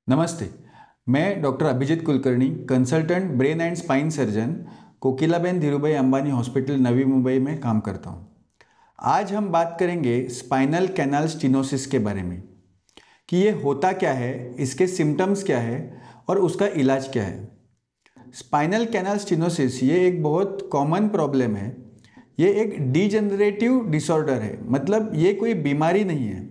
नमस्ते। मैं doctor Abhijit Kulkarni, consultant brain and spine surgeon, Kokilaben Dhirubhai Ambani hospital Navi Mumbai में काम करता हूँ। आज हम बात करेंगे स्पाइनल कैनाल स्टेनोसिस के बारे में कि ये होता क्या है, इसके सिम्टम्स क्या है और उसका इलाज क्या है। स्पाइनल कैनाल स्टेनोसिस ये एक बहुत कॉमन प्रॉब्लम है। ये एक डीजेनरेटिव डिसऑर्डर है, मतलब ये कोई बीमारी नहीं है।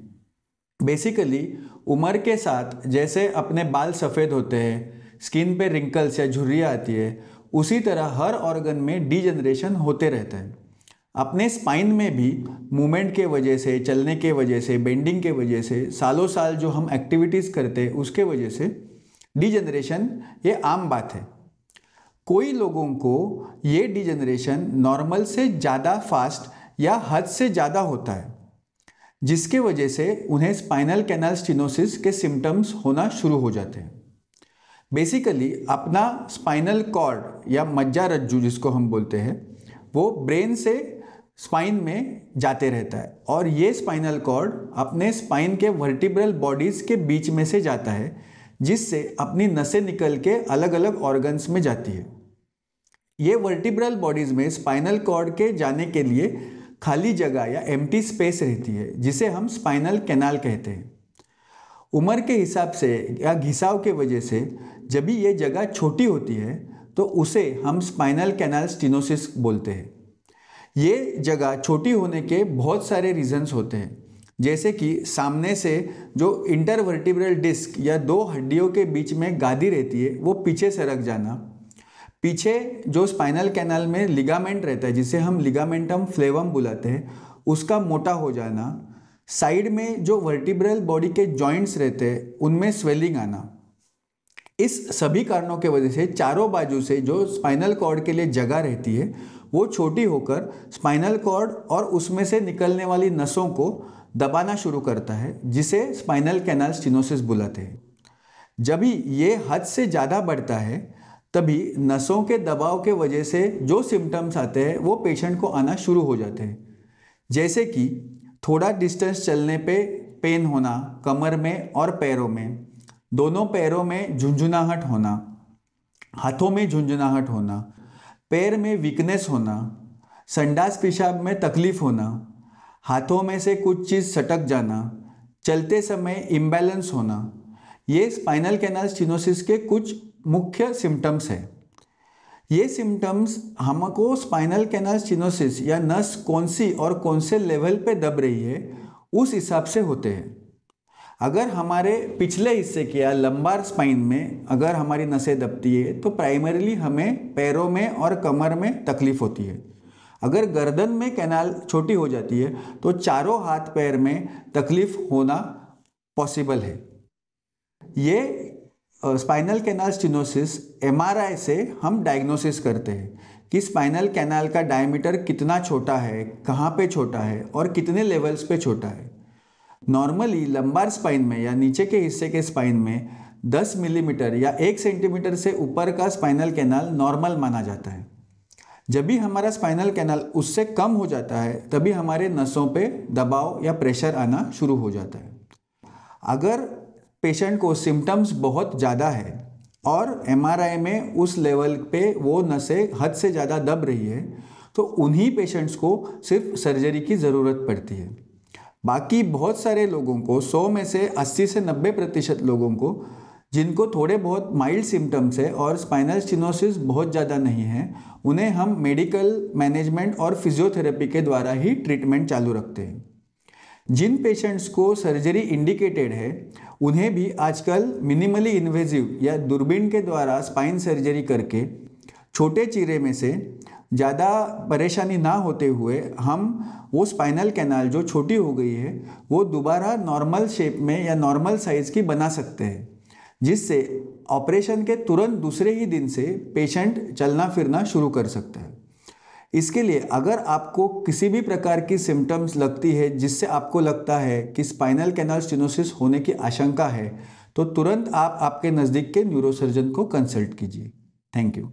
बेसिकली उम्र के साथ जैसे अपने बाल सफ़ेद होते हैं, स्किन पे रिंकल्स या झुर्रियाँ आती है, उसी तरह हर ऑर्गन में डीजनरेशन होते रहता है। अपने स्पाइन में भी मूवमेंट के वजह से, चलने के वजह से, बेंडिंग के वजह से, सालों साल जो हम एक्टिविटीज़ करते हैं उसके वजह से डीजनरेशन ये आम बात है। कोई लोगों को ये डीजनरेशन नॉर्मल से ज़्यादा फास्ट या हद से ज़्यादा होता है, जिसके वजह से उन्हें स्पाइनल कैनाल स्टेनोसिस के सिम्टम्स होना शुरू हो जाते हैं। बेसिकली अपना स्पाइनल कॉर्ड या मज्जारज्जू जिसको हम बोलते हैं, वो ब्रेन से स्पाइन में जाते रहता है और ये स्पाइनल कॉर्ड अपने स्पाइन के वर्टिब्रल बॉडीज़ के बीच में से जाता है, जिससे अपनी नसें निकल के अलग अलग ऑर्गन्स में जाती है। ये वर्टिब्रल बॉडीज़ में स्पाइनल कॉर्ड के जाने के लिए खाली जगह या एम्प्टी स्पेस रहती है, जिसे हम स्पाइनल कैनाल कहते हैं। उम्र के हिसाब से या घिसाव के वजह से जब भी ये जगह छोटी होती है तो उसे हम स्पाइनल कैनाल स्टेनोसिस बोलते हैं। ये जगह छोटी होने के बहुत सारे रीजंस होते हैं, जैसे कि सामने से जो इंटरवर्टिब्रल डिस्क या दो हड्डियों के बीच में गादी रहती है वो पीछे सरक जाना, पीछे जो स्पाइनल कैनाल में लिगामेंट रहता है जिसे हम लिगामेंटम फ्लेवम बुलाते हैं, उसका मोटा हो जाना, साइड में जो वर्टिब्रल बॉडी के जॉइंट्स रहते हैं उनमें स्वेलिंग आना। इस सभी कारणों के वजह से चारों बाजू से जो स्पाइनल कॉर्ड के लिए जगह रहती है वो छोटी होकर स्पाइनल कॉर्ड और उसमें से निकलने वाली नसों को दबाना शुरू करता है, जिसे स्पाइनल कैनाल स्टेनोसिस बुलाते हैं। जब भी ये हद से ज़्यादा बढ़ता है तभी नसों के दबाव के वजह से जो सिम्टम्स आते हैं वो पेशेंट को आना शुरू हो जाते हैं, जैसे कि थोड़ा डिस्टेंस चलने पे पेन होना कमर में और पैरों में, दोनों पैरों में झुंझुनाहट होना, हाथों में झुंझुनाहट होना, पैर में वीकनेस होना, संडास पेशाब में तकलीफ होना, हाथों में से कुछ चीज़ सटक जाना, चलते समय इम्बैलेंस होना। ये स्पाइनल कैनाल स्टेनोसिस के कुछ मुख्य सिम्टम्स हैं। ये सिम्टम्स हमको स्पाइनल कैनाल स्टेनोसिस या नस कौन सी और कौन से लेवल पे दब रही है उस हिसाब से होते हैं। अगर हमारे पिछले हिस्से के या लंबार स्पाइन में अगर हमारी नसें दबती है तो प्राइमरीली हमें पैरों में और कमर में तकलीफ होती है। अगर गर्दन में कैनाल छोटी हो जाती है तो चारों हाथ पैर में तकलीफ होना पॉसिबल है। ये स्पाइनल कैनाल स्टेनोसिस एमआरआई से हम डायग्नोसिस करते हैं कि स्पाइनल कैनाल का डायमीटर कितना छोटा है, कहाँ पे छोटा है और कितने लेवल्स पे छोटा है। नॉर्मली लंबार स्पाइन में या नीचे के हिस्से के स्पाइन में 10 मिलीमीटर या 1 सेंटीमीटर से ऊपर का स्पाइनल कैनाल नॉर्मल माना जाता है। जब भी हमारा स्पाइनल कैनाल उससे कम हो जाता है तभी हमारे नसों पे दबाव या प्रेशर आना शुरू हो जाता है। अगर पेशेंट को सिम्टम्स बहुत ज़्यादा है और एमआरआई में उस लेवल पे वो नसें हद से ज़्यादा दब रही है तो उन्हीं पेशेंट्स को सिर्फ सर्जरी की ज़रूरत पड़ती है। बाकी बहुत सारे लोगों को, 100 में से 80 से 90% लोगों को जिनको थोड़े बहुत माइल्ड सिम्टम्स है और स्पाइनल स्टेनोसिस बहुत ज़्यादा नहीं है, उन्हें हम मेडिकल मैनेजमेंट और फिजियोथेरेपी के द्वारा ही ट्रीटमेंट चालू रखते हैं। जिन पेशेंट्स को सर्जरी इंडिकेटेड है उन्हें भी आजकल मिनिमली इन्वेजिव या दूरबीन के द्वारा स्पाइन सर्जरी करके छोटे चीरे में से ज़्यादा परेशानी ना होते हुए हम वो स्पाइनल कैनाल जो छोटी हो गई है वो दोबारा नॉर्मल शेप में या नॉर्मल साइज़ की बना सकते हैं, जिससे ऑपरेशन के तुरंत दूसरे ही दिन से पेशेंट चलना फिरना शुरू कर सकता है। इसके लिए अगर आपको किसी भी प्रकार की सिम्टम्स लगती है जिससे आपको लगता है कि स्पाइनल कैनाल स्टेनोसिस होने की आशंका है तो तुरंत आप आपके नज़दीक के न्यूरोसर्जन को कंसल्ट कीजिए। Thank you.